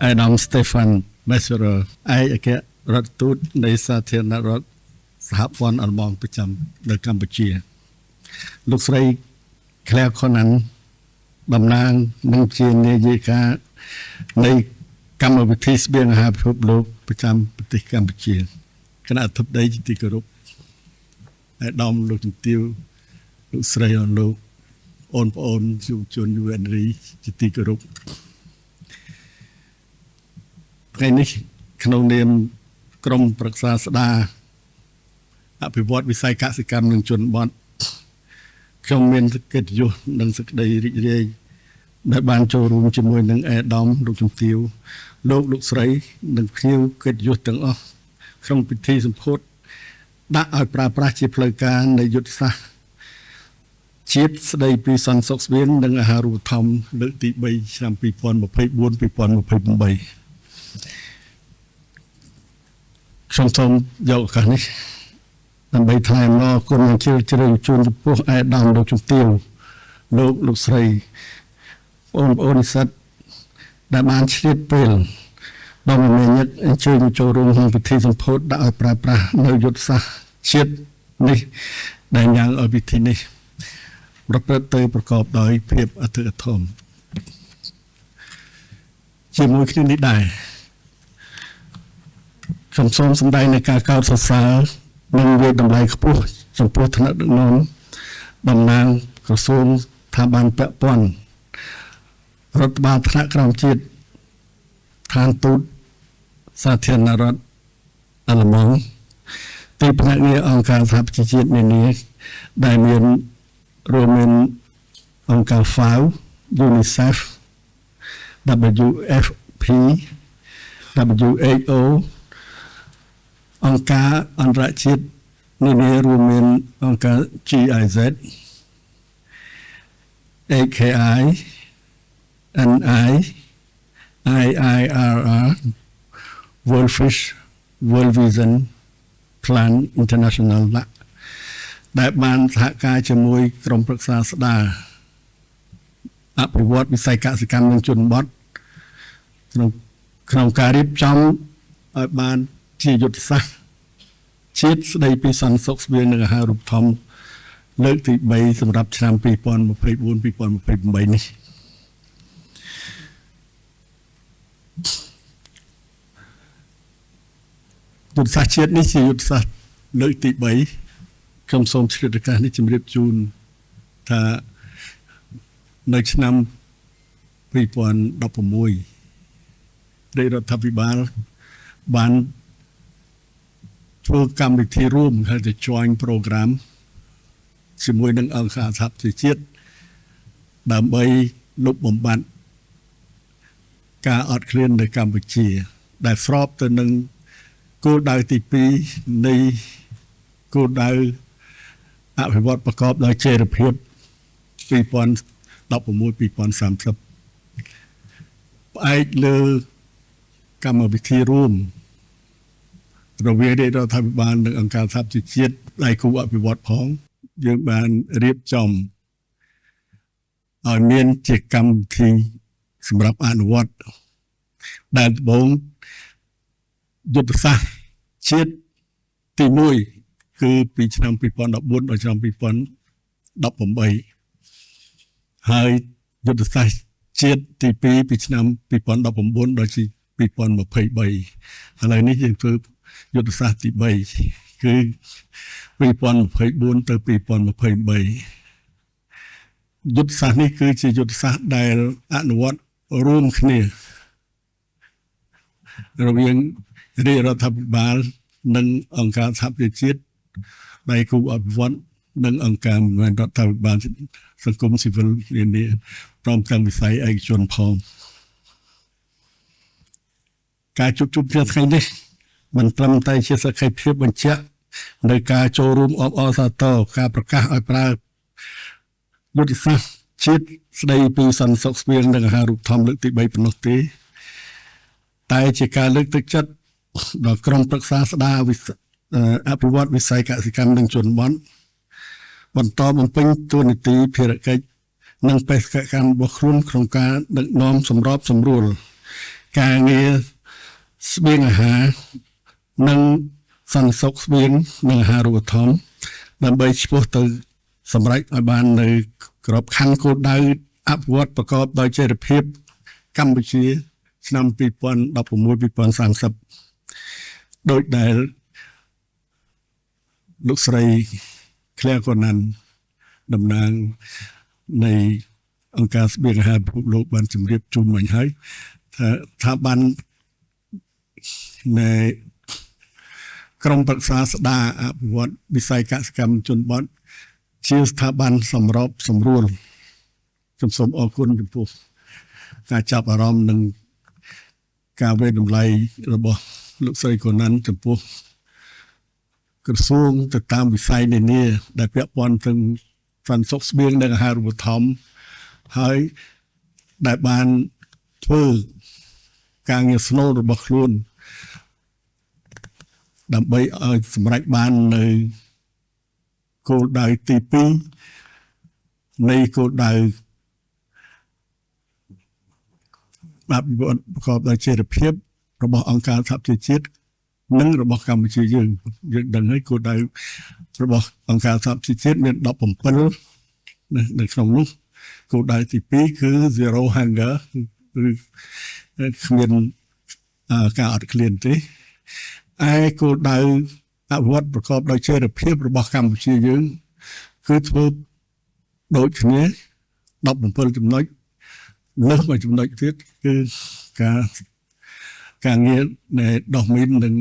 អាដាមស្តេហ្វាន់មេសរ៉ាឯកអគ្គរដ្ឋទូតនៃសាធារណរដ្ឋសហព័ន្ធអាល្លឺម៉ង់ប្រចាំនៅកម្ពុជាលោកស្រី Claire Conan តំណាងនឹងជានាយិកានៃកម្មវិធីស្បៀងអាហារពិភពលោកប្រចាំប្រទេសកម្ពុជាគណៈអធិបតីជាទីគោរពអាដាមលោកជំទាវលោកស្រីអនលោកអូនប្អូនយុវជន UNRI ជាទីគោរពថ្ងៃនេះក្នុងនាមក្រុមប្រឹក្សាស្ដារអភិវឌ្ឍវិស័យកសិកម្មនិងជនបទខ្ញុំមានកិត្តិយសនិងសេចក្តីរីករាយដែលបានចូលរួមជាមួយនឹងអាដាមលោកជំទាវលោកស្រីនិងភ្ញៀវកិត្តិយសទាំងអស់ក្នុងពិធីសម្ពោធដាក់ឲ្យប្រើប្រាស់ជាផ្លូវការនៃយុទ្ធសាស្ត្រជាតិស្ដីពីសន្តិសុខស្បៀងនិងអាហារូបត្ថម្ភលើកទី3ឆ្នាំ2024-2028ខ្ញុំសូមយកឱកាសនេះដើម្បីថ្លែងអំណរគុណយ៉ាងជ្រាលជ្រៅជូនចំពោះអាដាមលោកជំទាវលោកស្រីបងប្អូននិស្សិតដែលបានឆ្លៀតពេលដ៏មមាញឹកអញ្ជើញចូលរួមក្នុងពិធីសម្ពោធដាក់ឲ្យប្រើប្រាស់នៅយុទ្ធសាស្ត្រជាតិនេះដែលយ៉ាងឲ្យពិធីនេះប្រព្រឹត្តទៅប្រកបដោយភាពអធិកអធមជាមួយគ្នានេះដែរខ្ញុំសូមសម្ដែងនៃការកោតសរសើរនិងវាយតម្លៃខ្ពស់ចំពោះថ្នាក់ដឹកនាំតំណាងក្រសួងស្ថាប័នពាក់ព័ន្ធរដ្ឋបាលថ្នាក់ក្រោមជាតិឋានទូតសាធារណរដ្ឋអាល្លឺម៉ង់ទីភ្នាក់ងារអង្គការសហប្រជាជាតិនានាដែលរួមមានអង្គការ FAO UNICEF WFP WHO អង្គការអន្តរជាតិនានារួមមានអង្គការ GIZ AKI NI IIRR World Fish World Vision Plan International ដែលបានសហការជាមួយក្រុមប្រឹក្សាស្ដារអភិវឌ្ឍវិស័យកសិកម្មនិងជនបទក្នុងការរៀបចំឲ្យបានជាយុទ្ធសាស្ត្រជាតិស្ដីពីសន្តិសុខស្បៀងនិងអាហារូបត្ថម្ភលើកទី3សម្រាប់ឆ្នាំ2024-2028នេះយុទ្ធសាស្ត្រជាតិនេះជាយុទ្ធសាស្ត្រលើកទី3ខ្ញុំសូមឆ្លៀតឱកាសនេះជម្រាបជូនថានៅឆ្នាំ2016រាជរដ្ឋាភិបាលបានធ្វើកម្មវិធីរួមហៅថា Joint Program ជាមួយនឹងអង្គការសហប្រជាជាតិដើម្បីលុបបំបាត់ការអត់ឃ្លាននៅកម្ពុជាដែលស្របទៅនឹងគោលដៅទី2នៃគោលដៅអភិវឌ្ឍប្រកបដោយចីរភាព2016-2030ផ្អែកលើកម្មវិធីរួមរវាងរាជរដ្ឋាភិបាលនិងអង្គការសហប្រជាជាតិដៃគូអភិវឌ្ឍផងយើងបានរៀបចំឲ្យមានជាកម្មវិធីសម្រាប់អនុវត្តដែលដំបូងយុទ្ធសាស្ត្រជាតិទី1គឺពីឆ្នាំ2014ដល់ឆ្នាំ2018ហើយយុទ្ធសាស្ត្រជាតិទី2ពីឆ្នាំ2019ដល់2023ឥឡូវនេះយើងធ្វើយុទ្ធសាស្ត្រទី3គឺ2024ទៅ2023យុទ្ធសាស្ត្រនេះគឺជាយុទ្ធសាស្ត្រដែលអនុវត្តរួមគ្នារវាងរាជរដ្ឋាភិបាលនិងអង្គការសហប្រជាជាតិដៃគូអភិវឌ្ឍនិងអង្គការមិនរដ្ឋាភិបាលសង្គមស៊ីវិលនានាព្រមទាំងវិស័យឯកជនផងការជួបជុំគ្នាថ្ងៃនេះមិនត្រឹមតែជាសក្ខីភាពបញ្ជាក់នៅការចូលរួមអបអរសាទរការប្រកាសឲ្យប្រើយុទ្ធសាស្ត្រជាតិស្ដីពីសន្តិសុខស្បៀងនិងអាហារូបត្ថម្ភលើកទី3ប៉ុណ្ណោះទេតែជាការលើកទឹកចិត្តដល់ក្រុមប្រឹក្សាស្ដារអភិវឌ្ឍវិស័យកសិកម្មនិងជនបទបន្តបំពេញតួនាទីភារកិច្ចនិងបេសកកម្មរបស់ខ្លួនក្នុងការដឹកនាំសម្របសម្រួល ការងារស្បៀងអាហារនិងសន្តិសុខស្បៀងនិងអាហារូបត្ថម្ភដើម្បីឆ្ពោះទៅសម្រេចឲ្យបាននៅក្របខ័ណ្ឌគោលដៅអភិវឌ្ឍប្រកបដោយចីរភាពកម្ពុជាឆ្នាំ2016-2030ដោយដែលលោកស្រី Claire Conan តំណាងនៃអង្គការស្បៀងអាហារពិភពលោកបានជម្រាបជូនមិញហើយថាស្ថាប័ននៃក្រមប្រឹក្សាស្ដារអភិវឌ្ឍវិស័យកសិកម្មជនបទជាស្ថាប័នសម្របសម្រួលខ្ញុំសូមអរគុណចំពោះការចាប់អារម្មណ៍និងការវិតម្លៃរបស់លោកស្រីកូណាន់ចំពោះក្រសួងទៅតាមវិស័យនានាដែលពាក់ព័ន្ធទាំងសន្តិសុខស្បៀងនិងអាហារូបត្ថម្ភហើយដែលបានធ្វើការងារស្នូលរបស់ខ្លួនដើម្បីឲ្យសម្រេចបាននៅគោលដៅទី2នៃគោលដៅអភិវឌ្ឍប្រកបដោយចីរភាពរបស់អង្គការសហប្រជាជាតិនិងរបស់កម្ពុជាយើងដឹងហើយគោលដៅរបស់អង្គការសហប្រជាជាតិមាន17នៅក្នុងនោះគោលដៅទី2គឺ Zero Hunger គឺគ្មានការអត់ឃ្លានទេឯគោលដៅអភិវឌ្ឍប្រកបដោយចីរភាពរបស់កម្ពុជាយើងគឺធ្វើដូចគ្នា17ចំណុចលើសមួយចំណុចទៀតគឺការងារនៃដោះមីននិង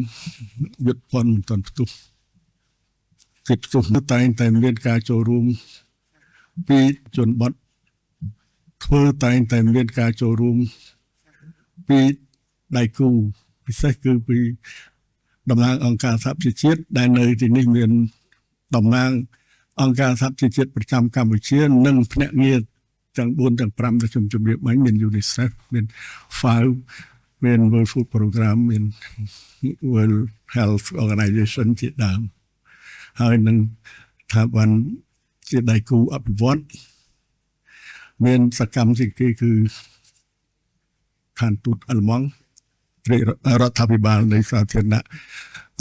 យុទ្ធភ័ណ្ឌមិនទាន់ផ្ទុះគឺផ្ទុះតែមានការចូលរួមពីជនបទធ្វើតែមានការចូលរួមពីដៃគូពិសេសគឺពីតំណាងអង្គការសហប្រជាជាតិដែលនៅទីនេះមានតំណាងអង្គការសហប្រជាជាតិប្រចាំកម្ពុជានិងភ្នាក់ងារទាំង4ទាំង5ដែលខ្ញុំជម្រាបមិញមាន UNICEF មាន FAO មាន World Food Program មាន World Health Organization ជាដើមហើយនឹងស្ថាប័នជាដៃគូអភិវឌ្ឍមានសកម្មជាងគេគឺឋានទូតអាល្លឺម៉ង់រដ្ឋាភិបាលនៃសាធារណ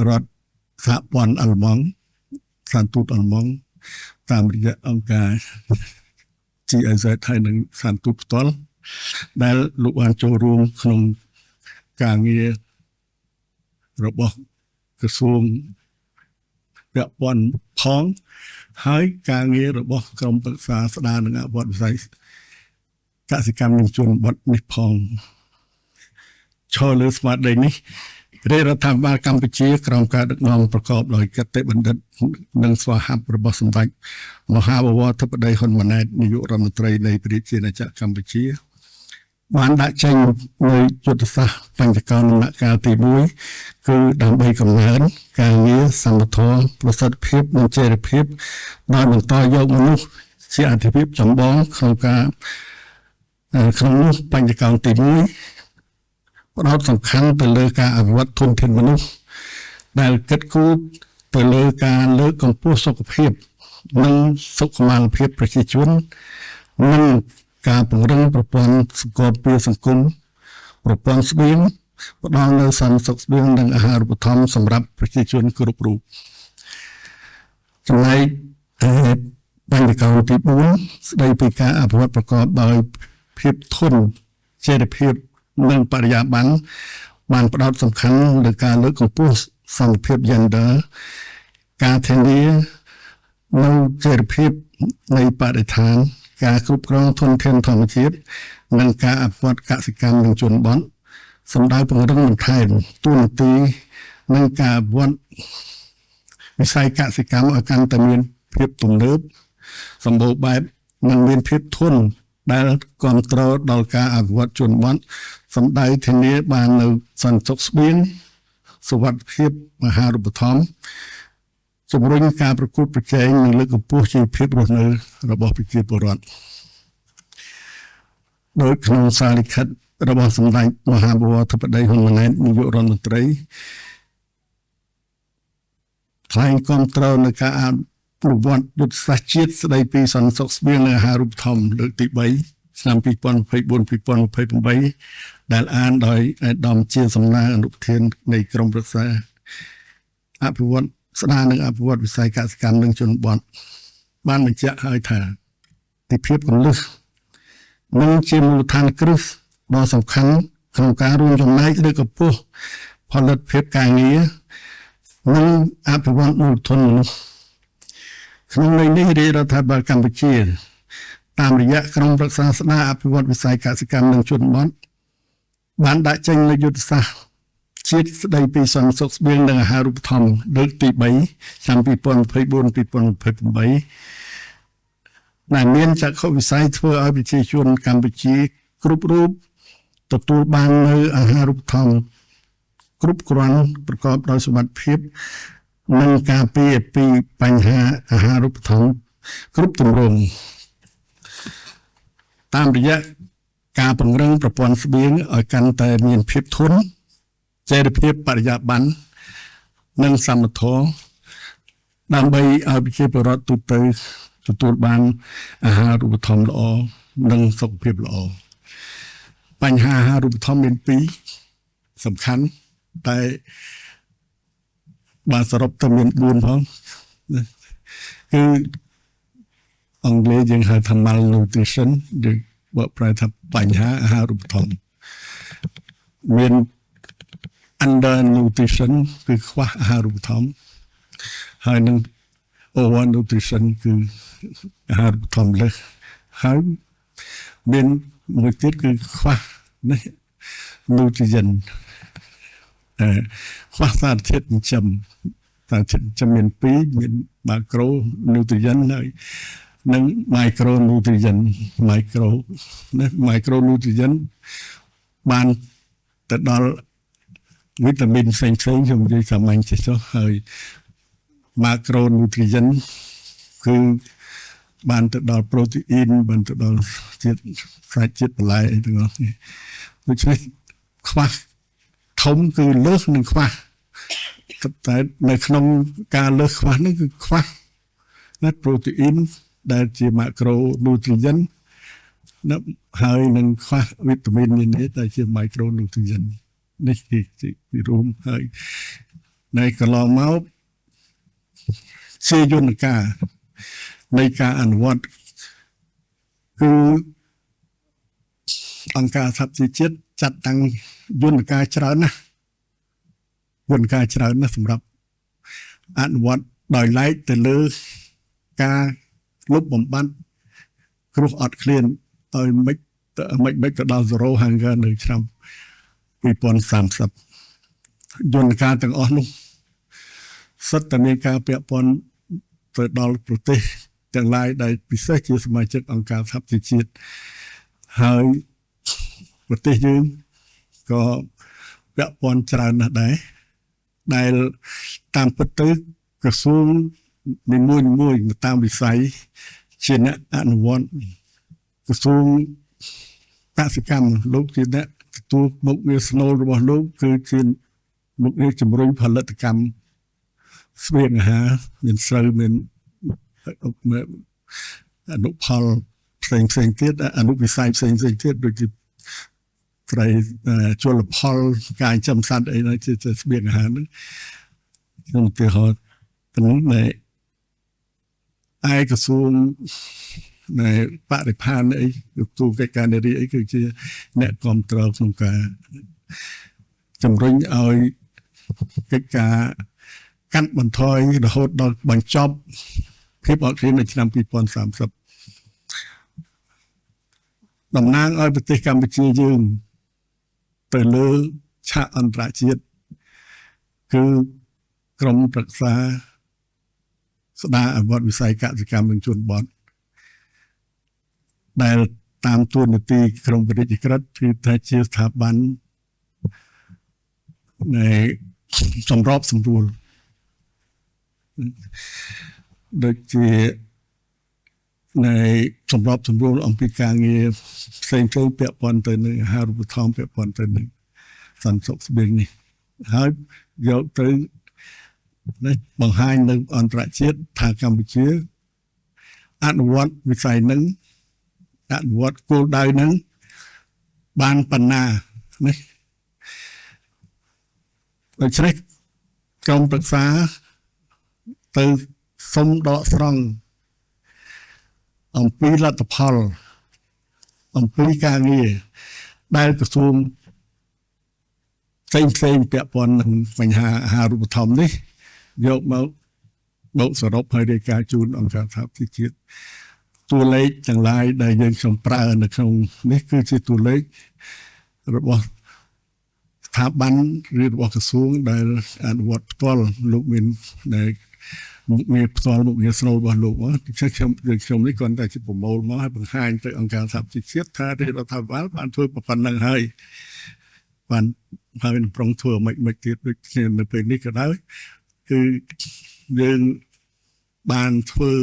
រដ្ឋសហព័ន្ធអាល្លឺម៉ង់ឋានទូតអាល្លឺម៉ង់តាមរយៈអង្គការ GIZ ហើយនឹងឋានទូតផ្ទាល់ដែលលោកបានចូលរួមក្នុងការងាររបស់ក្រសួងពាក់ព័ន្ធផងហើយការងាររបស់ក្រមប្រឹក្សាស្ដារនិងអភិវឌ្ឍវិស័យកសិកម្មនិងជនបទនេះផងឈរលើស្មារតីនេះរាជរដ្ឋាភិបាលកម្ពុជាក្រោមការដឹកនាំប្រកបដោយគតិបណ្ឌិតនិងស្វាហាប់របស់សម្ដេចមហាបវរធិបតីហ៊ុនម៉ាណែតនាយករដ្ឋមន្ត្រីនៃប្រជាណាចក្រកម្ពុជាបានដាក់ចេញនូវយុទ្ធសាស្ត្របញ្ចកោណដំណាក់កាលទី1គឺដើម្បីកំណើនការងារសមត្ថភាពប្រសិទ្ធភាពនិងចីរភាពដោយបន្តយកមនុស្សជាអធិភាពចម្បងក្នុងនោះបញ្ចកោណទី1ផ្ដោតសំខាន់ទៅលើការអភិវឌ្ឍធនធានមនុស្សដែលគិតគូរទៅលើការលើកកម្ពស់សុខភាពនិងសុខុមាលភាពប្រជាជននិងការពង្រឹងប្រព័ន្ធសង្គមសង្គមប្រព័ន្ធស្បៀងផ្ដល់នូវសន្តិសុខស្បៀងនិងអាហារូបត្ថម្ភសម្រាប់ប្រជាជនគ្រប់រូបចំណែកបញ្ចកោណទី4ស្ដីពីការអភិវឌ្ឍប្រកបដោយភាពធន់ចីរភាពនិងបរិយាបន្នបានផ្ដោតសំខាន់លើការលើកកម្ពស់សន្តិភាព gender ការធានានូវចីរភាពនៃបរិស្ថានការគ្រប់គ្រងធនធានធម្មជាតិនិងការអភិវឌ្ឍកសិកម្មនិងជនបទសម្ដៅពង្រឹងបន្ថែមទូនាទីនិងការអភិវឌ្ឍវិស័យកសិកម្មឲ្យកាន់តែមានភាពទំនើបសម្បូរបែបនិងមានភាពធន់ដែលគ្រប់គ្រងដល់ការអភិវឌ្ឍជនបទសម្ដៅធានាបាននូវសន្តិសុខស្បៀងសុវត្ថិភាពអាហារូបត្ថម្ភជំរុញការប្រកួតប្រជែងនិងលើកកម្ពស់ជីវភាពរស់នៅរបស់ប្រជាពលរដ្ឋដោយក្នុងសារលិខិតរបស់សម្ដេចមហាបវរធិបតីហ៊ុនម៉ាណែតនាយករដ្ឋមន្ត្រីថ្លែងគ្រប់គ្រងនៅការអនុវត្តយុទ្ធសាស្ត្រជាតិស្តីពីសន្តិសុខស្បៀងនិងអាហារូបត្ថម្ភលើកទី3ឆ្នាំ2024-2028 ដែលអានដោយអាយដាមជាសំណាងអនុប្រធាននៃក្រុមប្រឹក្សាអភិវឌ្ឍស្ដារនិងអភិវឌ្ឍវិស័យកសិកម្មនិងជនបទបានបញ្ជាក់ឲ្យថាទីភាពកលឹះនិងជាមូលដ្ឋានគ្រឹះដ៏សំខាន់ក្នុងការរួមចំណែកលើកកម្ពស់ផលិតភាពការងារនិងអភិវឌ្ឍមូលធនមនុស្សក្នុងន័យនេះរាជរដ្ឋាភិបាលកម្ពុជាតាមរយៈក្រុមប្រឹក្សាស្ដារអភិវឌ្ឍវិស័យកសិកម្មនិងជនបទបានដាក់ចេញនូវយុទ្ធសាស្ត្រជាតិស្ដីពីសន្តិសុខស្បៀងនិងអាហារូបត្ថម្ភលើកទី3ឆ្នាំ2024-2028ដែលមានចក្ខុវិស័យធ្វើឲ្យប្រជាជនកម្ពុជាគ្រប់រូបទទួលបាននូវអាហារូបត្ថម្ភគ្រប់គ្រាន់ប្រកបដោយសុវត្ថិភាពនិងការពារពីបញ្ហាអាហារូបត្ថម្ភគ្រប់ទម្រង់តាមរយៈការពង្រឹងប្រព័ន្ធស្បៀងឲ្យកាន់តែមានភាពធន់ចីរភាពបរិយាបន្ននិងសមធម៌ដើម្បីឲ្យប្រជាពលរដ្ឋទូទៅទទួលបានអាហារូបត្ថម្ភល្អនិងសុខភាពល្អបញ្ហាអាហារូបត្ថម្ភមាន2សំខាន់តែបានសរុបទៅមាន4ផងគឺអង់គ្លេសយើងហៅថា malnutrition ឬបើប្រែថាបញ្ហាអាហារូបត្ថម្ភមាន undernutrition គឺខ្វះអាហារូបត្ថម្ភហើយនឹង overnutrition គឺអាហារូបត្ថម្ភលើសហើយមានមួយទៀតគឺខ្វះនេះ nutrient ខ្វះសារធាតុចិញ្ចឹមសារធាតុចិញ្ចឹមមាន2មាន macro nutrient ហើយនិង micro nutrient micro nutrient បានទៅដល់វីតាមីនផ្សេងៗខ្ញុំនិយាយសាមញ្ញចេះចុះហើយ macro nutrient គឺបានទៅដល់ protein បានទៅដល់ជាតិសាច់ជាតិបន្លែអីទាំងអស់នេះដូច្នេះខ្វះធំគឺលើសនឹងខ្វះតែនៅក្នុងការលើសខ្វះនេះគឺខ្វះណា protein ដែលជា macro nutrient ណាហើយនឹងខ្វះវីតាមីននានាដែលជា micro nutrient នេះជារួមហើយនៅកន្លងមកជាយន្តការនៃការអនុវត្តគឺអង្គការសហប្រជាជាតិចាត់តាំងយន្តការច្រើនណាស់សម្រាប់អនុវត្តដោយឡែកទៅលើការលុបបំបាត់គ្រោះអត់ឃ្លានឲ្យមិនទៅដល់ zero hunger នៅឆ្នាំ2030យន្តការទាំងអស់នោះសិតតែមានការពាក់ព័ន្ធទៅដល់ប្រទេសទាំងឡាយដែលពិសេសជាសមាជិកអង្គការសហប្រជាជាតិហើយប្រទេសយើងក៏ពាក់ព័ន្ធច្រើនណាស់ដែរដែលតាមពិតទៅក្រសួងនីមួយៗតាមវិស័យជាអ្នកអនុវត្តក្រសួងកសិកម្មលោកជាអ្នកទទួលមុខងារស្នូលរបស់លោកគឺជាមុខងារជំរុញផលិតកម្មស្បៀងអាហារមានស្រូវមានអនុផលផ្សេងទៀតអនុវិស័យផ្សេងទៀតដូចជាត្រីជលផលការចិញ្ចឹមសត្វអីហ្នឹងជាស្បៀងអាហារហ្នឹងខ្ញុំឧទាហរណ៍ទាំងនេះឯកក្រសួងនៃបរិស្ថានអីទូកិច្ចការនារីអីគឺជាអ្នកគ្រប់គ្រងក្នុងការជំរុញឲ្យកិច្ចការកាត់បន្ថយរហូតដល់បញ្ចប់ភាពអត់ឃ្លាននៅឆ្នាំ2030តំណាងឲ្យប្រទេសកម្ពុជាយើងទៅលើឆាកអន្តរជាតិគឺក្រមប្រឹក្សាស្ដារអភិវឌ្ឍវិស័យកសិកម្មនិងជនបទដែលតាមទួនាទីក្រមវិទ្យាក្រិតគឺថាជាស្ថាប័ននៃសម្របសម្រួលដូចជានៃសម្របសម្រួលអំពីការងារផ្សេងពាក់ព័ន្ធទៅនឹងអាហារូបត្ថម្ភពាក់ព័ន្ធទៅនឹងសន្តិសុខស្បៀងនេះហើយយកទៅបង្ហាញនៅអន្តរជាតិថាកម្ពុជាអនុវត្តវិស័យនឹងអនុវត្តគោលដៅនឹងបានប៉ុណ្ណា នេះដូច្នេះក្រុមប្រឹក្សាទៅសុំដកស្រង់អំពីលទ្ធផលអំពីការងារដែលក្រសួងផ្សេងពាក់ព័ន្ធនឹងបញ្ហាអាហារូបត្ថម្ភនេះយកមកបូកសរុបហើយរាយការណ៍ជូនអង្គការសហប្រជាជាតិតួលេខទាំងឡាយដែលយើងខ្ញុំប្រើនៅក្នុងនេះគឺជាតួលេខរបស់ស្ថាប័នឬរបស់ក្រសួងដែលអនុវត្តផ្ទាល់លោកមានដែលមានផ្ទាល់មុខងារស្នូលរបស់លោកមកខ្ញុំនេះគាត់តែជាប្រមូលមកឲ្យបង្ហាញទៅអង្គការសហប្រជាជាតិថារដ្ឋាភិបាលបានធ្វើប៉ុណ្ណឹងហើយបានហើយប្រងធ្វើមិនទៀតដូចគ្នានៅពេលនេះក៏ដោយគឺយើងបានធ្វើ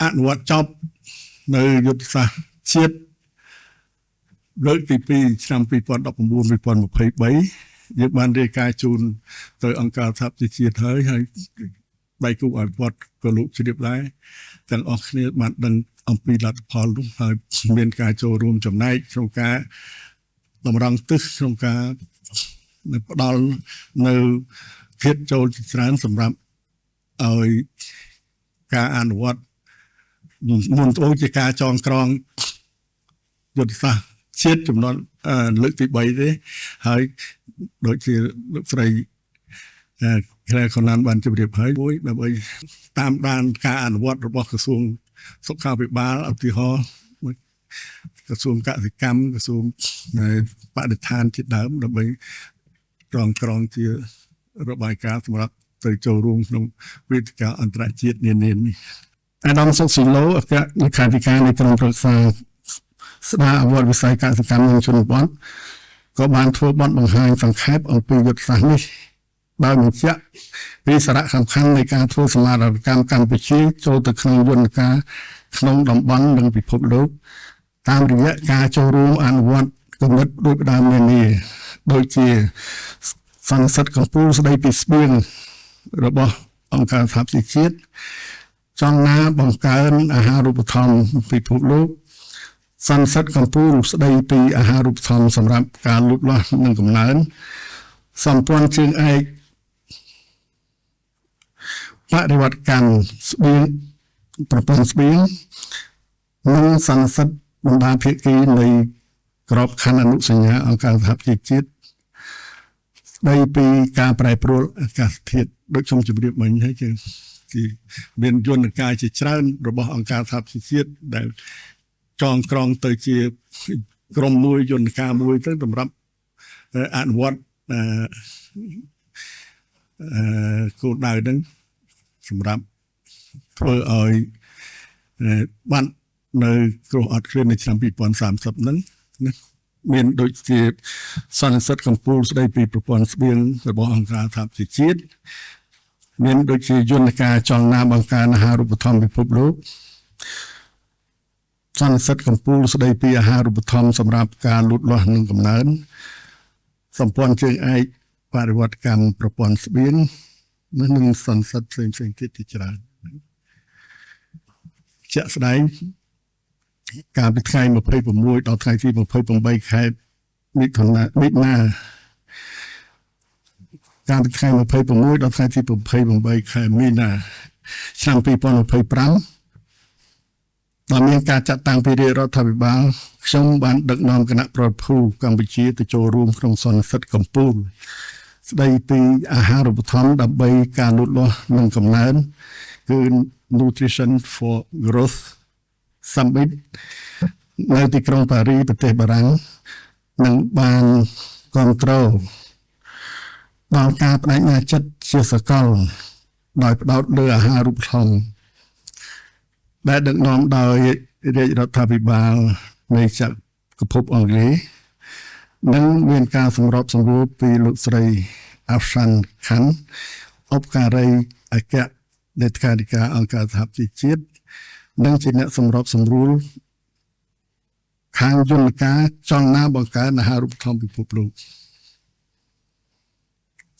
អនុវត្តចប់នៅយុទ្ធសាស្ត្រជាតិលើកទី2ឆ្នាំ2019-2023យើងបានរាយការណ៍ជូនទៅអង្គការសហប្រជាជាតិហើយដៃគូអភិវឌ្ឍក៏លោកជ្រាបដែរទាំងអស់គ្នាបានដឹងអំពីលទ្ធផលនោះហើយមានការចូលរួមចំណែកក្នុងការតម្រង់ទិសក្នុងការផ្ដល់នៅភាពចូលច្រើនសម្រាប់ឲ្យការអនុវត្តមុនទៅជាការចងក្រងយុទ្ធសាស្ត្រជាតិចំនួនលើកទី3ទេហើយដូចជាលោកស្រីក្រែខណានបានជម្រាបហើយមួយដើម្បីតាមដានការអនុវត្តរបស់ក្រសួងសុខាភិបាលឧទាហរណ៍ក្រសួងកសិកម្មក្រសួងបរិស្ថានជាដើមដើម្បីក្រងជារបាយការណ៍សម្រាប់ទៅចូលរួមក្នុងវេទិកាអន្តរជាតិនានានេះអាដាមសុកស៊ីឡូអគ្គលេខាធិការនៃក្រុមប្រឹក្សាស្ដារអវត្តវិស័យកសិកម្មនិងជនបទក៏បានធ្វើបទបង្ហាញសង្ខេបអំពីយុទ្ធសាស្ត្រនេះដោយបញ្ជាក់ពីសារៈសំខាន់នៃការធ្វើសមាហរណកម្មកម្ពុជាចូលទៅក្នុងយន្តការក្នុងតំបន់និងពិភពលោកតាមរយៈការចូលរួមអនុវត្តគំនិតដូចដើមនានាដូចជាសន្និសីទកំពូលស្ដីពីស្បៀងរបស់អង្គការសហប្រជាជាតិចង់ណាបង្កើនអាហារូបត្ថម្ភពិភពលោកសន្និសីទកំពូលស្ដីពីអាហារូបត្ថម្ភសម្រាប់ការលូតលាស់និងកំណើនសម្ព័ន្ធជើងឯកបរិវត្តកម្មស្បៀងប្រព័ន្ធស្បៀងនិងសន្និសីទបណ្ដាភាគីនៃក្របខ័ណ្ឌអនុសញ្ញាអង្គការសហប្រជាជាតិស្ដីពីការប្រែប្រួលអាកាសធាតុដូចខ្ញុំជម្រាបមិញហើយគឺមានយន្តការជាច្រើនរបស់អង្គការសហប្រជាជាតិដែលចងក្រងទៅជាក្រុមមួយយន្តការមួយទៅសម្រាប់អនុវត្តគោលដៅហ្នឹងសម្រាប់ធ្វើឲ្យបាននៅគ្រោះអត់ឃ្លាននៅឆ្នាំ2030ហ្នឹងណាមានដូចជាសន្និសីទកំពូលស្ដីពីប្រព័ន្ធស្បៀងរបស់អង្គការសហប្រជាជាតិមានដូចជាយន្តការចលនាបង្កើនអាហារូបត្ថម្ភពិភពលោកសន្និសីទកំពូលស្ដីពីអាហារូបត្ថម្ភសម្រាប់ការលូតលាស់និងកំណើនសម្ព័ន្ធជើងឯកបរិវត្តកម្មប្រព័ន្ធស្បៀងនិងសន្និសីទផ្សេងទៀតជាច្រើនជាក់ស្ដែងកាលពីថ្ងៃ26ដល់ថ្ងៃទី28ខែមិថុនាកាលពីថ្ងៃ26ដល់ថ្ងៃទី28ខែមីនាឆ្នាំ2025ដែលមានការចាត់តាំងពីរាជរដ្ឋាភិបាលខ្ញុំបានដឹកនាំគណៈប្រតិភូកម្ពុជាទៅចូលរួមក្នុងសន្និសីទកំពូលស្ដីពីអាហារូបត្ថម្ភដើម្បីការលូតលាស់និងកំណើនគឺ Nutrition for Growth Summit នៅទីក្រុងប៉ារីប្រទេសបារាំងនឹងបានគ្រប់គ្រងដល់ការបដិញ្ញាចិត្តជាសកលដោយផ្ដោតលើអាហារូបត្ថម្ភដែលដឹកនាំដោយរាជរដ្ឋាភិបាលនៃចក្រភពអង់គ្លេសនិងមានការសម្របសម្រួលពីលោកស្រីអាហ្វសានខាន់ឧបការីអគ្គលេខាធិការអង្គការសហប្រជាជាតិនិងជាអ្នកសម្របសម្រួលខាងយន្តការចលនាបង្កើនអាហារូបត្ថម្ភពិភពលោក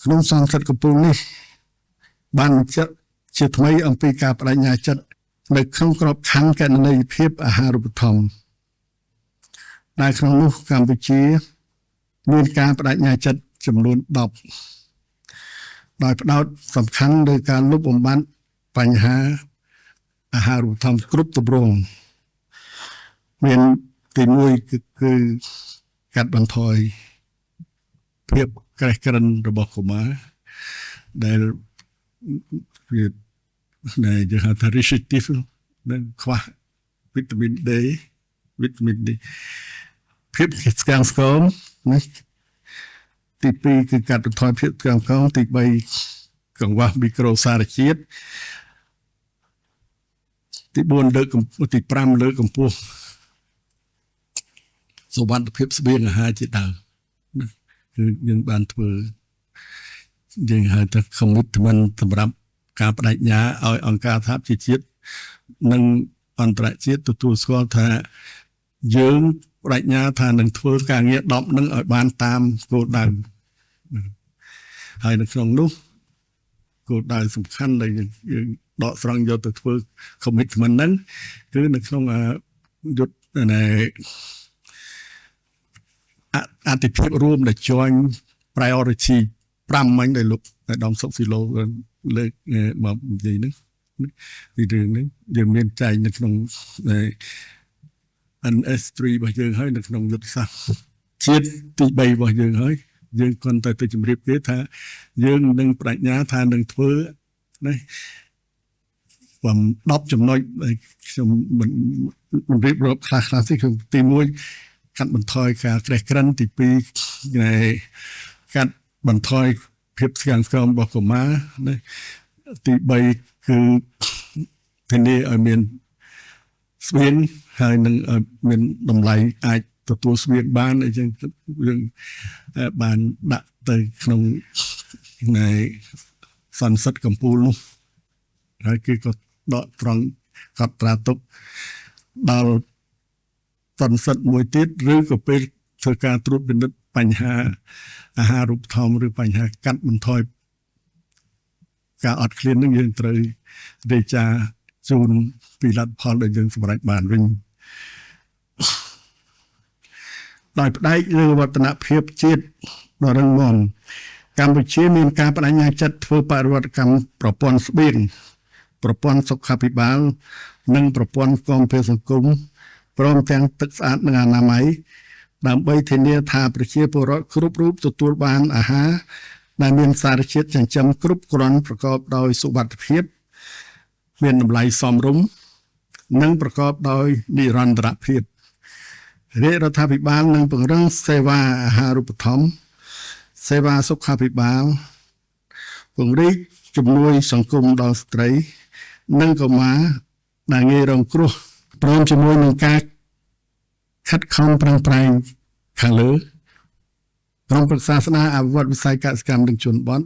ក្នុងសន្និសីទកំពូលនេះបានបញ្ជាក់ជាថ្មីអំពីការបដិញ្ញាចិត្តនៅក្នុងក្របខ័ណ្ឌកណន័យភាពអាហារូបត្ថម្ភ ដែលក្នុងនោះកម្ពុជាមានការបដិញ្ញាចិត្តចំនួន10ដោយផ្ដោតសំខាន់លើការលុបបំបាត់បញ្ហាអាហារូបត្ថម្ភគ្រប់ទម្រង់មានទី1គឺកាត់បន្ថយភាពក្រេះក្រិនរបស់កុមារដែលវាយើងហៅថា restrictive និងខ្វះវីតាមីន D ភាពស្គាំងស្គមណាទី2គឺកាត់បន្ថយភាពស្គាំងស្គមទី3កង្វះមីក្រូសារជាតិទី4លើកទី5លើកកម្ពស់សុវត្ថិភាពស្បៀងអាហារជាដើមគឺយើងបានធ្វើយើងហៅថា commitment សម្រាប់ការបដិញ្ញាឲ្យអង្គការសហប្រជាជាតិនិងអន្តរជាតិទទួលស្គាល់ថាយើងបដិញ្ញាថានឹងធ្វើការងារ10នឹងឲ្យបានតាមគោលដៅហើយនៅក្នុងនោះគោលដៅសំខាន់ដែលយើងដកស្រង់យកទៅធ្វើ commitment ហ្នឹងគឺនៅក្នុងយុទ្ធអតិភិបរួមដែល join priority 5មិញដែលលោកអាដាមសុកស៊ីឡូលើកមកនិយាយហ្នឹងពីរឿងនេះយើងមានចែងនៅក្នុង NS3 របស់យើងហើយនៅក្នុងយុទ្ធសាស្ត្រជាតិទី3របស់យើងហើយយើងគ្រាន់តែទៅជម្រាបគេថាយើងនឹងបដិញ្ញាថានឹងធ្វើណា10ចំណុចខ្ញុំមិនរៀបរាប់ខ្លះទេគឺទី1កាត់បន្ថយការត្រេះក្រិនទី2កាត់បន្ថយភាពស្គាំងស្គមរបស់កុមារណាទី3គឺធានាឲ្យមានស្បៀងហើយនឹងមានតម្លៃអាចទទួលស្បៀងបានអញ្ចឹងយើងបានដាក់ទៅក្នុងនៃសន្និសីទកម្ពុជានោះហើយគឺក៏ដកត្រង់កត់ត្រាទុកដល់សន្និសីទមួយទៀតឬក៏ពេលធ្វើការត្រួតពិនិត្យបញ្ហាអាហារូបត្ថម្ភឬបញ្ហាកាត់បន្ថយការអត់ឃ្លាននឹងយើងត្រូវរាយការណ៍ជូនពីលទ្ធផលដែលយើងសម្រេចបានវិញដោយផ្ដែកលើវឌ្ឍនភាពជាតិដ៏រឹងមាំកម្ពុជាមានការបដិញ្ញាចិត្តធ្វើបរិវត្តកម្មប្រព័ន្ធស្បៀងប្រព័ន្ធសុខាភិបាលនិងប្រព័ន្ធគាំពារសង្គមព្រមទាំងទឹកស្អាតនិងអនាម័យដើម្បីធានាថាប្រជាពលរដ្ឋគ្រប់រូបទទួលបានអាហារដែលមានសារជាតិចិញ្ចឹមគ្រប់គ្រាន់ប្រកបដោយសុវត្ថិភាពមានតម្លៃសមរម្យនិងប្រកបដោយនិរន្តរភាពរាជរដ្ឋាភិបាលនឹងពង្រឹងសេវាអាហារូបត្ថម្ភសេវាសុខាភិបាលពង្រីកជំនួយសង្គមដល់ស្ត្រីនិងកុមារដែលងាយរងគ្រោះព្រមជាមួយនឹងការខិតខំប្រឹងប្រែងខាងលើក្រុមប្រឹក្សាស្ដារអភិវឌ្ឍវិស័យកសិកម្មនិងជនបទ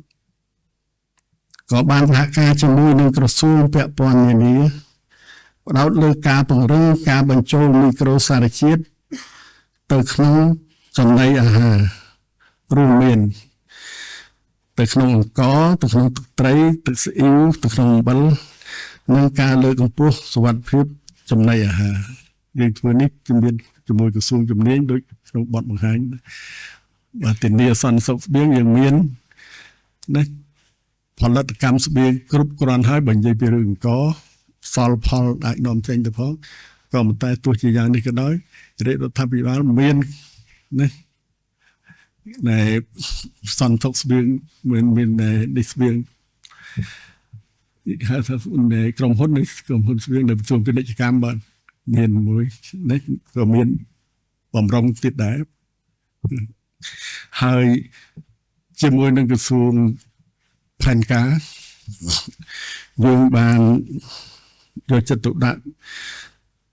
ក៏បានសហការជាមួយនឹងក្រសួងពាក់ព័ន្ធនានាផ្ដោតលើការពង្រឹងការបញ្ចូលមីក្រូសារជាតិទៅក្នុងចំណីអាហាររួមមានទៅក្នុងអង្ករទៅក្នុងទឹកត្រីទឹកស៊ីអ៊ីវទៅក្នុងអំបិលនិងការលើកកម្ពស់សុវត្ថិភាពចំណីអាហារយើងធ្វើនេះជាមួយក្រសួងជំនាញដូចក្នុងបទបង្ហាញបាទធានាសន្តិសុខស្បៀងយើងមានណាផលិតកម្មស្បៀងគ្រប់គ្រាន់ហើយបើនិយាយពីរឿងអង្ករសល់ផលអាចនាំចេញទៅផងក៏ប៉ុន្តែទោះជាយ៉ាងនេះក៏ដោយរាជរដ្ឋាភិបាលមានណានៃសន្តិសុខស្បៀងមាននេះស្បៀងហៅថាក្រុមហ៊ុនស្បៀងនៅប្រជុំពាណិជ្ជកម្មបាទមានមួយនេះក៏មានបំរុងទៀតដែរហើយជាមួយនឹងក្រសួងផែនការយើងបានយកចិត្តទុកដាក់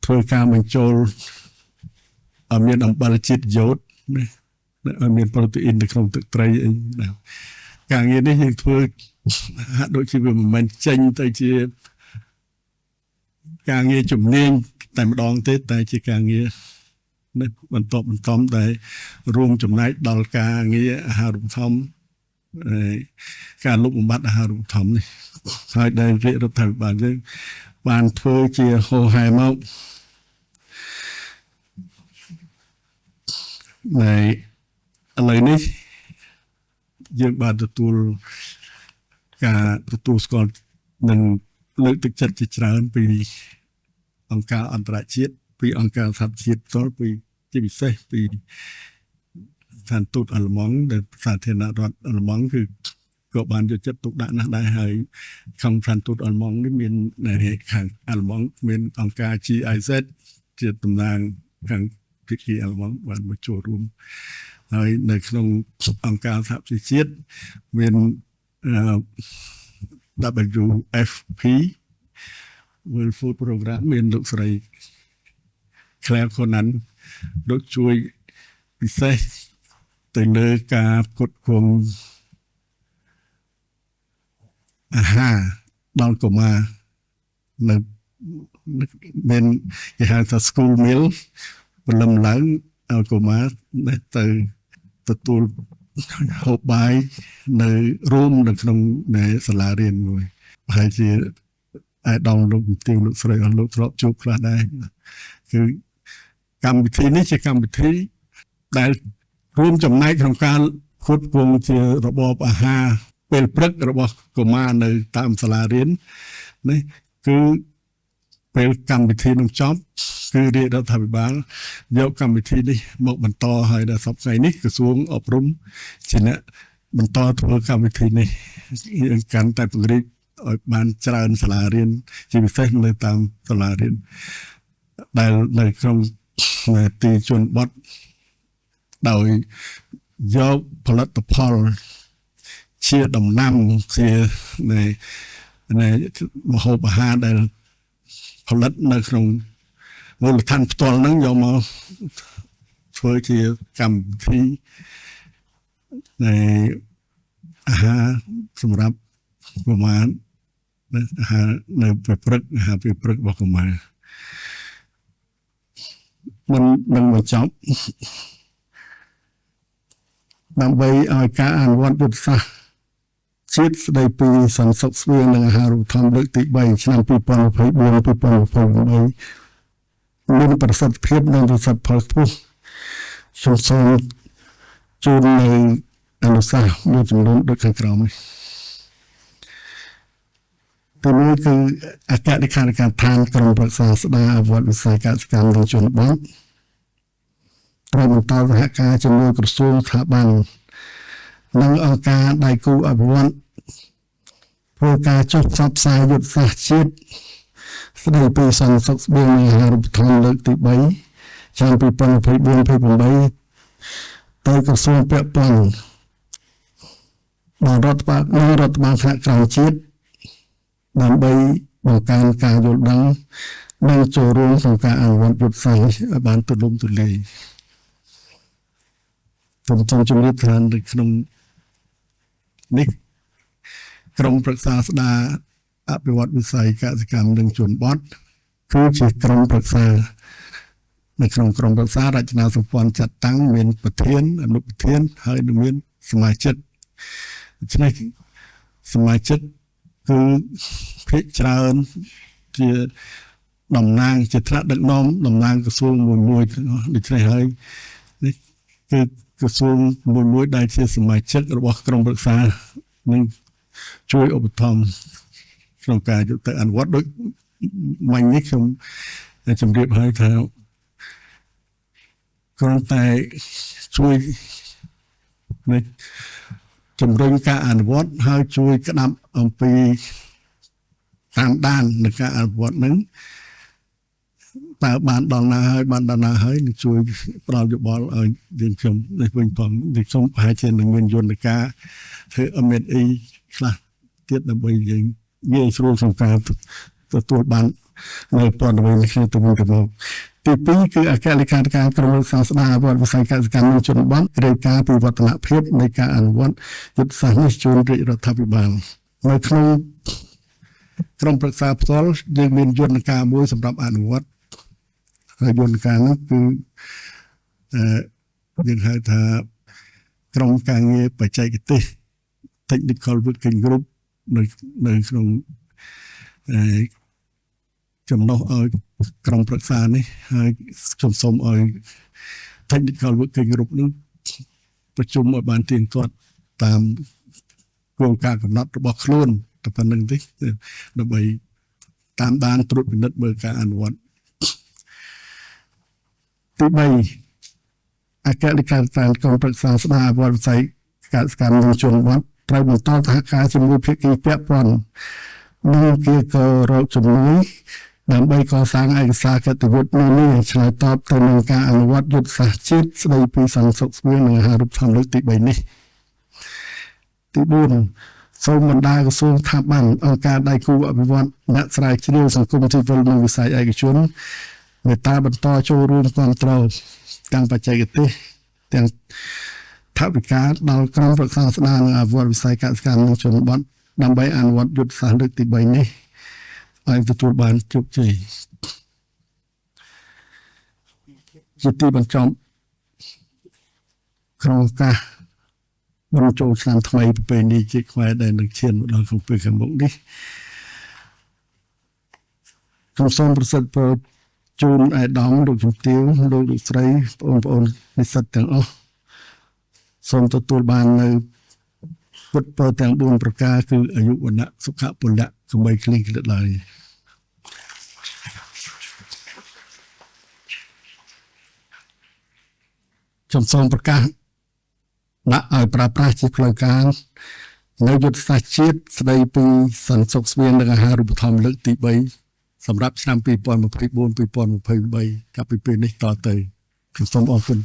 ធ្វើការបញ្ចូលឲ្យមានអំបិលជាតិយ៉ូតឲ្យមានប្រូតេអ៊ីននៅក្នុងទឹកត្រីអីណាការងារនេះយើងធ្វើហាក់ដូចជាវាមិនមែនចេញទៅជាការងារជំនាញតែម្ដងទេតែជាការងារនេះបន្តតែរួមចំណែកដល់ការងារអាហារូបត្ថម្ភការលុបបំបាត់អាហារូបត្ថម្ភនេះហើយដែលរាជរដ្ឋាភិបាលយើងបានធ្វើជាហោហែមក នៃឥឡូវនេះយើងបានទទួលការទទួលស្គាល់និងលើកទឹកចិត្តជាច្រើនពីអង្គការអន្តរជាតិពីអង្គការសហជាតិផ្ទាល់ពីជាពិសេសពីស្ថានទូតអាល្លឺម៉ង់ដែលសាធារណរដ្ឋអាល្លឺម៉ង់គឺក៏បានយកចិត្តទុកដាក់ណាស់ដែរហើយក្នុងស្ថានទូតអាល្លឺម៉ង់នេះមានខាងអាល្លឺម៉ង់មានអង្គការ GIZ ជាតំណាងខាងភាគីអាល្លឺម៉ង់បានមកចូលរួមហើយនៅក្នុងអង្គការសហប្រជាជាតិមានWFP World Food Program មានលោកស្រី Claire Conan លោកជួយពិសេសទៅលើការផ្គត់ផ្គង់អាហារដល់កុមារនៅមានគេហៅថា school meal ព្រលឹមឡើងឲ្យកុមារទៅទទួលហូបបាយនៅរួមនៅក្នុងសាលារៀនមួយហើយជាអាដាមលោកទីលោកស្រីអស់លោកធ្លាប់ជួបខ្លះដែរគឺកម្មវិធីនេះជាកម្មវិធីដែលរួមចំណែកក្នុងការផ្គត់ផ្គង់ជារបបអាហារពេលព្រឹករបស់កុមារនៅតាមសាលារៀននេះគឺពេលកម្មវិធីនឹងចប់គឺរាជរដ្ឋាភិបាលយកកម្មវិធីនេះមកបន្តហើយដល់សប្តាហ៍នេះក្រសួងអប់រំជាអ្នកបន្តធ្វើកម្មវិធីនេះកាន់តែពង្រីកឲ្យបានច្រើនសាលារៀនជាពិសេសនៅតាមសាលារៀនដែលនៅក្នុងទីជនបទដោយយកផលិតផលជាដំណាំជានៃម្ហូបអាហារដែលផលិតនៅក្នុងមូលដ្ឋានផ្ទាល់ហ្នឹងយកមកធ្វើជាកម្មវិធីនៃអាហារសម្រាប់កុមារអាហារនៅពេលព្រឹកអាហារពេលព្រឹករបស់កុមារមិនមកចប់ដើម្បីឲ្យការអនុវត្តយុទ្ធសាស្ត្រជាតិស្ដីពីសន្តិសុខស្បៀងនិងអាហារូបត្ថម្ភលើកទី3ឆ្នាំ2024-2028មានប្រសិទ្ធភាពនិងប្រសិទ្ធផលខ្ពស់សូមជូននៅអនុសាសន៍មួយចំនួនដូចខាងក្រោមនេះទី1គឺអគ្គលេខាធិការឋានក្រមប្រឹក្សាស្ដារអភិវឌ្ឍវិស័យកសិកម្មនិងជនបទត្រូវបន្តសហការជាមួយក្រសួងស្ថាប័ននិងអង្គការដៃគូអភិវឌ្ឍធ្វើការចុះផ្សព្វផ្សាយយុទ្ធសាស្ត្រជាតិស្ដីពីសន្តិសុខស្បៀងនិងអាហារូបត្ថម្ភលើកទី3ឆ្នាំ2024-2028ទៅក្រសួងពាក់ព័ន្ធដល់រដ្ឋបាលថ្នាក់ក្រោមជាតិដើម្បីបង្កើនការយល់ដឹងនិងចូលរួមក្នុងការអនុវត្តយុទ្ធសាស្ត្រនេះឲ្យបានទូលំទូលាយសូមជម្រាបថានៅក្នុងនេះក្រុមប្រឹក្សាស្ដារអភិវឌ្ឍវិស័យកសិកម្មនិងជនបទគឺជាក្រុមប្រឹក្សានៅក្នុងក្រុមប្រឹក្សារចនាសម្ព័ន្ធចាត់តាំងមានប្រធានអនុប្រធានហើយនឹងមានសមាជិកដូច្នេះសមាជិកគឺភាគច្រើនជាតំណាងជាថ្នាក់ដឹកនាំតំណាងក្រសួងមួយដូច្នេះហើយនេះគឺក្រសួងមួយដែលជាសមាជិករបស់ក្រុមប្រឹក្សានឹងជួយឧបត្ថម្ភក្នុងការយកទៅអនុវត្តដូចមិញនេះខ្ញុំជម្រាបឲ្យថាគ្រាន់តែជួយជំរុញការអនុវត្តហើយជួយក្តាប់អំពីតាមដាននៃការអនុវត្តនឹងតើបានដល់ណាហើយនឹងជួយផ្ដល់យោបល់ឲ្យយើងខ្ញុំនេះវិញផងនេះខ្ញុំប្រហែលជានឹងមានយន្តការធ្វើ M&E ខ្លះទៀតដើម្បីយើងងាយស្រួលក្នុងការទទួលបាននៅព័ត៌មាននេះទៅវិញទៅមកទី2គឺអគ្គលេខាធិការក្រមប្រឹក្សាស្ដារអភិវឌ្ឍវិស័យកសិកម្មនិងជនបទរាយការណ៍ពីវឌ្ឍនភាពនៃការអនុវត្តយុទ្ធសាស្ត្រនេះជូនរាជរដ្ឋាភិបាលនៅក្នុងក្រុមប្រឹក្សាផ្ទាល់យើងមានយន្តការមួយសម្រាប់អនុវត្តហើយយន្តការនោះគឺយើងហៅថាក្រុមការងារបច្ចេកទេស Technical Working Group នៅក្នុងចំណុះឲ្យក្រុមប្រឹក្សានេះហើយខ្ញុំសូមឲ្យ technical working group នឹងប្រជុំឲ្យបានទៀងទាត់តាមគោលការណ៍កំណត់របស់ខ្លួនតែប៉ុណ្្នឹងទេដើម្បីតាមដានត្រួតពិនិត្យមើលការអនុវត្តទី3អគ្គលេខាធិការកងប្រឹក្សាស្ដារអភិវឌ្ឍវិស័យកសិកម្មនិងជនបទត្រូវបន្តសហការជាមួយភាគីពាក់ព័ន្ធនិងគេក៏រកជំនួយដើម្បីកសាងឯកសារកិត្តិយសនានាឆ្លើយតបទៅនឹងការអនុវត្តយុទ្ធសាស្ត្រជាតិស្ដីពីសន្តិសុខស្បៀងនិងអាហារូបត្ថម្ភលើកទី3នេះទី4សូមបណ្ដាក្រសួងស្ថាប័នអង្គការដៃគូអភិវឌ្ឍអ្នកស្រាវជ្រាវសង្គមស៊ីវិលនិងវិស័យឯកជនមេត្តាបន្តចូលរួមគ្រប់គ្រងទាំងបច្ចេកទេសទាំងថវិកាដល់ក្រុមប្រឹក្សាស្ដារនិងអភិវឌ្ឍវិស័យកសិកម្មនិងជនបទដើម្បីអនុវត្តយុទ្ធសាស្ត្រលើកទី3នេះឲ្យទទួលបានជោគជ័យជាទីបញ្ចប់ក្នុងការបញ្ចូលឆ្នាំថ្មីប្រពៃណីជាខ្មែរដែលនឹងឈានមកដល់ក្នុងពេលខាងមុខនេះខ្ញុំសូមប្រសិទ្ធពរជូនអាយដាមលោកជំទាវលោកស្រីបងប្អូននិស្សិតទាំងអស់សូមទទួលបាននៅពុទ្ធពរទាំង4ប្រការគឺអាយុវណ្ណៈសុខៈពលៈកុំបីឃ្លីឃ្លាតឡើយខ្ញុំសូមប្រកាសដាក់ឲ្យប្រើប្រាស់ជាផ្លូវការនៅយុទ្ធសាស្ត្រជាតិស្ដីពីសន្តិសុខស្បៀងនិងអាហារូបត្ថម្ភលើកទី3សម្រាប់ឆ្នាំ2024-2023កាលពីពេលនេះតទៅខ្ញុំសូមអរគុណ